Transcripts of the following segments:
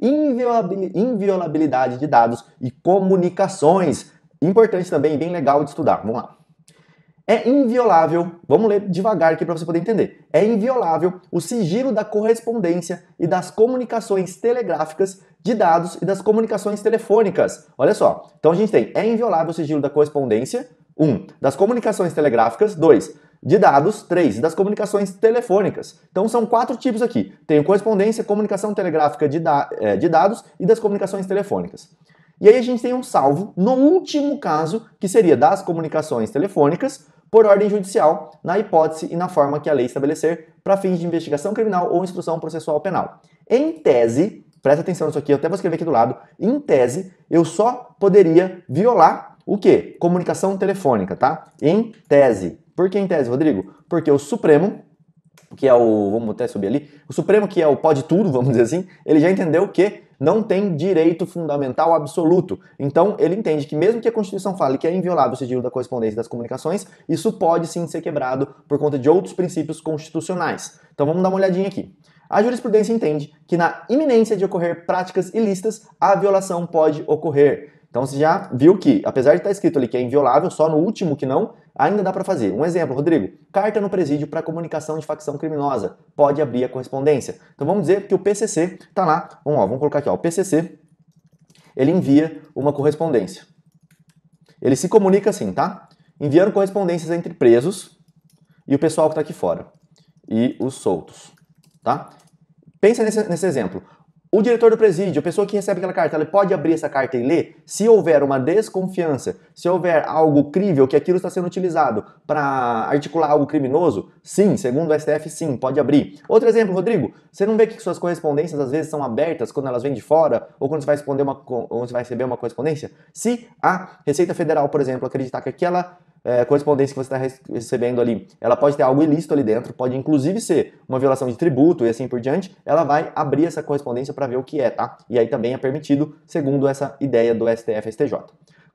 inviolabilidade de dados e comunicações. Importante também, bem legal de estudar. Vamos lá. É inviolável, vamos ler devagar aqui para você poder entender. É inviolável o sigilo da correspondência e das comunicações telegráficas de dados e das comunicações telefônicas. Olha só, então a gente tem, é inviolável o sigilo da correspondência, 1, das comunicações telegráficas, 2, de dados, 3, das comunicações telefônicas. Então são 4 tipos aqui. Tem correspondência, comunicação telegráfica de dados e das comunicações telefônicas. E aí a gente tem um salvo no último caso, que seria das comunicações telefônicas, por ordem judicial, na hipótese e na forma que a lei estabelecer, para fins de investigação criminal ou instrução processual penal. Em tese, presta atenção nisso aqui, eu até vou escrever aqui do lado, em tese, eu só poderia violar o quê? Comunicação telefônica, tá? Em tese. Por que em tese, Rodrigo? Porque o Supremo, que é o, vamos até subir ali, o Supremo, que é o pode tudo, vamos dizer assim, ele já entendeu que não tem direito fundamental absoluto. Então, ele entende que mesmo que a Constituição fale que é inviolável o sigilo da correspondência e das comunicações, isso pode sim ser quebrado por conta de outros princípios constitucionais. Então, vamos dar uma olhadinha aqui. A jurisprudência entende que na iminência de ocorrer práticas ilícitas, a violação pode ocorrer. Então, você já viu que, apesar de estar escrito ali que é inviolável, só no último que não, ainda dá para fazer. Um exemplo, Rodrigo, carta no presídio para comunicação de facção criminosa. Pode abrir a correspondência. Então vamos dizer que o PCC está lá. Vamos colocar aqui, ó, o PCC, ele envia uma correspondência. Ele se comunica assim, tá? Enviando correspondências entre presos e o pessoal que está aqui fora. E os soltos, tá? Pensa nesse exemplo. O diretor do presídio, a pessoa que recebe aquela carta, ela pode abrir essa carta e ler? Se houver uma desconfiança, se houver algo crível que aquilo está sendo utilizado para articular algo criminoso, sim, segundo o STF, sim, pode abrir. Outro exemplo, Rodrigo, você não vê que suas correspondências às vezes são abertas quando elas vêm de fora ou quando você vai receber uma correspondência? Se a Receita Federal, por exemplo, acreditar que aquela correspondência que você está recebendo ali, ela pode ter algo ilícito ali dentro, pode inclusive ser uma violação de tributo e assim por diante, ela vai abrir essa correspondência para ver o que é, tá? E aí também é permitido, segundo essa ideia do STF-STJ.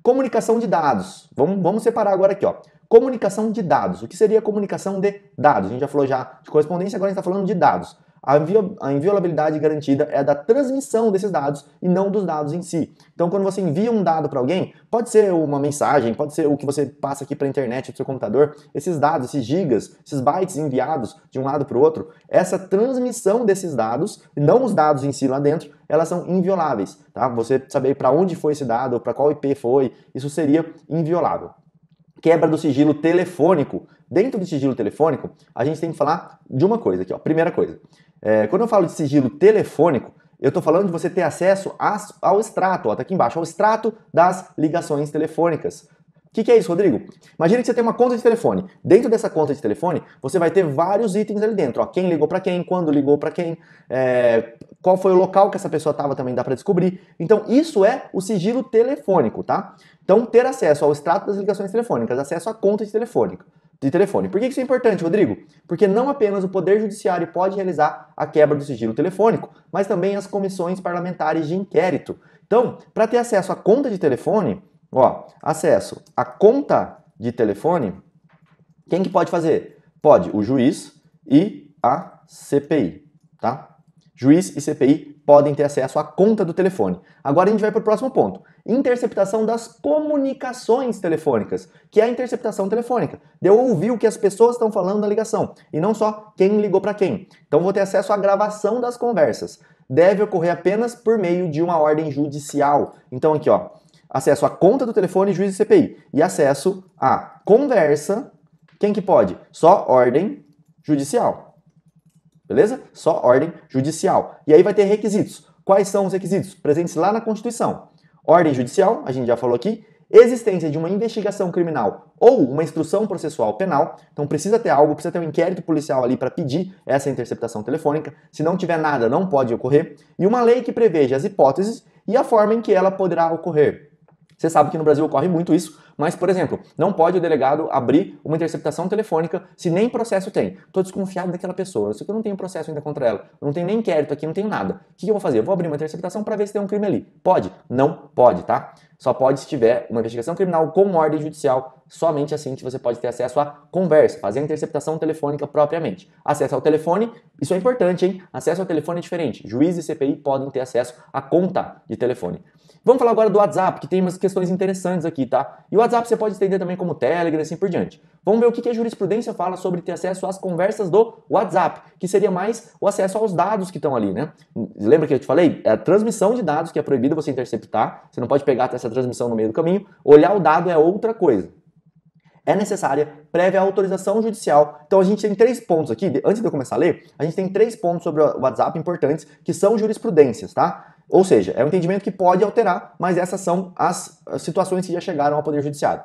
Comunicação de dados. Vamos separar agora aqui, ó. Comunicação de dados. O que seria comunicação de dados? A gente já falou já de correspondência, agora a gente está falando de dados. A inviolabilidade garantida é a da transmissão desses dados e não dos dados em si. Então, quando você envia um dado para alguém, pode ser uma mensagem, pode ser o que você passa aqui para a internet, do seu computador, esses dados, esses gigas, esses bytes enviados de um lado para o outro, essa transmissão desses dados, não os dados em si lá dentro, elas são invioláveis, tá? Você saber para onde foi esse dado, para qual IP foi, isso seria inviolável. Quebra do sigilo telefônico. Dentro do sigilo telefônico, a gente tem que falar de uma coisa aqui, ó. Primeira coisa. Quando eu falo de sigilo telefônico, eu estou falando de você ter acesso ao extrato, ó, tá aqui embaixo, ao extrato das ligações telefônicas. O que é isso, Rodrigo? Imagina que você tem uma conta de telefone. Dentro dessa conta de telefone, você vai ter vários itens ali dentro. Ó, quem ligou para quem, quando ligou para quem, qual foi o local que essa pessoa estava também dá para descobrir. Então, isso é o sigilo telefônico, tá? Então, ter acesso ao extrato das ligações telefônicas, acesso à conta de telefone. Por que isso é importante, Rodrigo? Porque não apenas o Poder Judiciário pode realizar a quebra do sigilo telefônico, mas também as comissões parlamentares de inquérito. Então, para ter acesso à conta de telefone, ó, acesso à conta de telefone, quem que pode fazer? Pode o juiz e a CPI, tá? Juiz e CPI podem ter acesso à conta do telefone. Agora a gente vai para o próximo ponto. Interceptação das comunicações telefônicas, que é a interceptação telefônica. De eu ouvir o que as pessoas estão falando na ligação, e não só quem ligou para quem. Então vou ter acesso à gravação das conversas. Deve ocorrer apenas por meio de uma ordem judicial. Então aqui, ó, acesso à conta do telefone, juiz e CPI. E acesso à conversa, quem que pode? Só ordem judicial. Beleza? Só ordem judicial. E aí vai ter requisitos. Quais são os requisitos? Presentes lá na Constituição. Ordem judicial, a gente já falou aqui. Existência de uma investigação criminal ou uma instrução processual penal. Então precisa ter algo, precisa ter um inquérito policial ali para pedir essa interceptação telefônica. Se não tiver nada, não pode ocorrer. E uma lei que preveja as hipóteses e a forma em que ela poderá ocorrer. Você sabe que no Brasil ocorre muito isso, Mas, por exemplo, não pode o delegado abrir uma interceptação telefônica se nem processo tem. Estou desconfiado daquela pessoa, eu sei que eu não tenho processo ainda contra ela, eu não tenho nem inquérito aqui, não tenho nada. O que eu vou fazer? Eu vou abrir uma interceptação para ver se tem um crime ali. Pode? Não pode, tá? Só pode se tiver uma investigação criminal com ordem judicial, somente assim que você pode ter acesso à conversa, fazer a interceptação telefônica propriamente. Acesso ao telefone, isso é importante, hein? Acesso ao telefone é diferente. Juiz e CPI podem ter acesso à conta de telefone. Vamos falar agora do WhatsApp, que tem umas questões interessantes aqui, tá? E o WhatsApp você pode entender também como Telegram e assim por diante. Vamos ver o que a jurisprudência fala sobre ter acesso às conversas do WhatsApp, que seria mais o acesso aos dados que estão ali, né? Lembra que eu te falei? É a transmissão de dados que é proibido você interceptar, você não pode pegar essa transmissão no meio do caminho, olhar o dado é outra coisa. É necessária prévia autorização judicial. Então a gente tem 3 pontos aqui, antes de eu começar a ler, a gente tem 3 pontos sobre o WhatsApp importantes, que são jurisprudências, tá? Ou seja, é um entendimento que pode alterar, mas essas são as situações que já chegaram ao Poder Judiciário.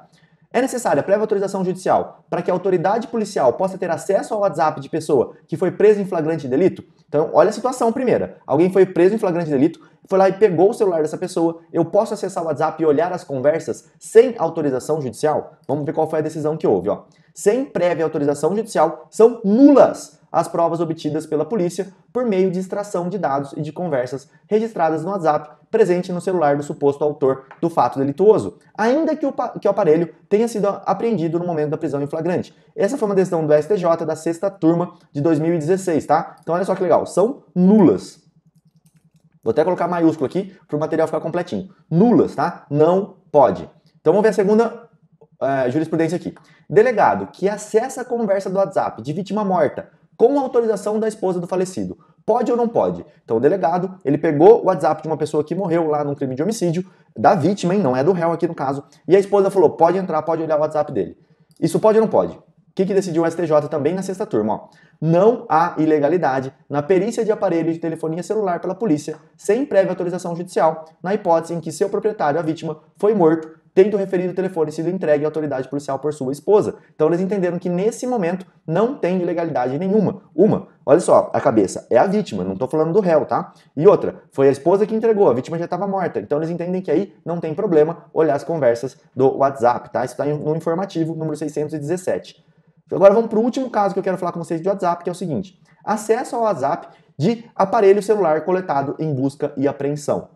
É necessária prévia autorização judicial para que a autoridade policial possa ter acesso ao WhatsApp de pessoa que foi presa em flagrante delito? Então, olha a situação primeira. Alguém foi preso em flagrante delito, foi lá e pegou o celular dessa pessoa, eu posso acessar o WhatsApp e olhar as conversas sem autorização judicial? Vamos ver qual foi a decisão que houve, ó. Sem prévia autorização judicial, são nulas as provas obtidas pela polícia por meio de extração de dados e de conversas registradas no WhatsApp presente no celular do suposto autor do fato delituoso, ainda que o aparelho tenha sido apreendido no momento da prisão em flagrante. Essa foi uma decisão do STJ da 6ª turma de 2016, tá? Então olha só que legal, são nulas. Vou até colocar maiúsculo aqui para o material ficar completinho. Nulas, tá? Não pode. Então vamos ver a segunda jurisprudência aqui. Delegado que acessa a conversa do WhatsApp de vítima morta com autorização da esposa do falecido, pode ou não pode? Então o delegado, ele pegou o WhatsApp de uma pessoa que morreu lá num crime de homicídio, da vítima, hein? Não é do réu aqui no caso, e a esposa falou, pode entrar, pode olhar o WhatsApp dele. Isso pode ou não pode? O que decidiu o STJ também na 6ª turma? Ó. Não há ilegalidade na perícia de aparelho de telefonia celular pela polícia, sem prévia autorização judicial, na hipótese em que seu proprietário, a vítima, foi morto, tendo o referido telefone sido entregue à autoridade policial por sua esposa. Então eles entenderam que nesse momento não tem ilegalidade nenhuma. Olha só, a cabeça, é a vítima, não estou falando do réu, tá? E outra, foi a esposa que entregou, a vítima já estava morta. Então eles entendem que aí não tem problema olhar as conversas do WhatsApp, tá? Isso está no informativo número 617. Agora vamos para o último caso que eu quero falar com vocês de WhatsApp, que é o seguinte. Acesso ao WhatsApp de aparelho celular coletado em busca e apreensão.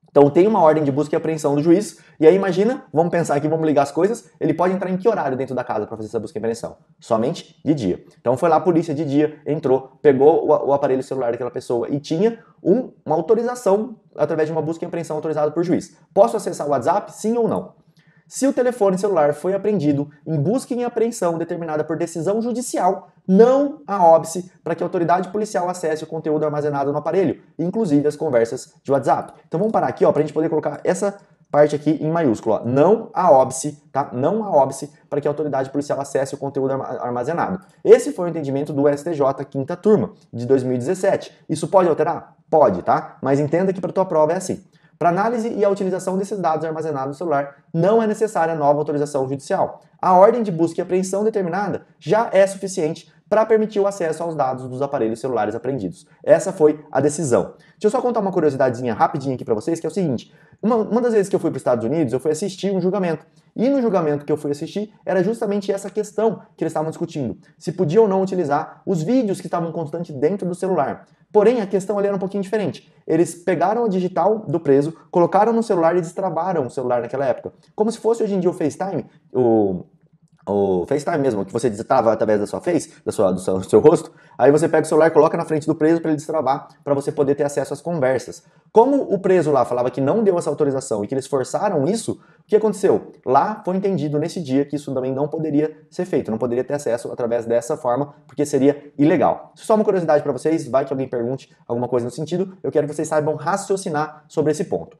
Então tem uma ordem de busca e apreensão do juiz, e aí imagina, vamos pensar aqui, vamos ligar as coisas, ele pode entrar em que horário dentro da casa para fazer essa busca e apreensão? Somente de dia. Então foi lá a polícia de dia, entrou, pegou o aparelho celular daquela pessoa e tinha uma autorização através de uma busca e apreensão autorizada por juiz. Posso acessar o WhatsApp? Sim ou não? Se o telefone celular foi apreendido em busca e apreensão determinada por decisão judicial, não há óbice para que a autoridade policial acesse o conteúdo armazenado no aparelho, inclusive as conversas de WhatsApp. Então vamos parar aqui, ó, para a gente poder colocar essa parte aqui em maiúsculo. Ó. Não há óbice, tá? Não há óbice para que a autoridade policial acesse o conteúdo armazenado. Esse foi o entendimento do STJ 5ª turma de 2017. Isso pode alterar? Pode, tá? Mas entenda que para a tua prova é assim. Para análise e a utilização desses dados armazenados no celular, não é necessária nova autorização judicial. A ordem de busca e apreensão determinada já é suficiente para permitir o acesso aos dados dos aparelhos celulares apreendidos. Essa foi a decisão. Deixa eu só contar uma curiosidadezinha rapidinha aqui para vocês, que é o seguinte. Uma das vezes que eu fui para os Estados Unidos, eu fui assistir um julgamento. E no julgamento que eu fui assistir, era justamente essa questão que eles estavam discutindo. Se podia ou não utilizar os vídeos que estavam constantes dentro do celular. Porém, a questão ali era um pouquinho diferente. Eles pegaram o digital do preso, colocaram no celular e destravaram o celular naquela época. Como se fosse hoje em dia o FaceTime, o FaceTime mesmo, que você destrava através da sua face, do seu rosto, aí você pega o celular e coloca na frente do preso para ele destravar, para você poder ter acesso às conversas. Como o preso lá falava que não deu essa autorização e que eles forçaram isso, o que aconteceu? Lá foi entendido nesse dia que isso também não poderia ser feito, não poderia ter acesso através dessa forma, porque seria ilegal. Só uma curiosidade para vocês, vai que alguém pergunte alguma coisa no sentido, eu quero que vocês saibam raciocinar sobre esse ponto.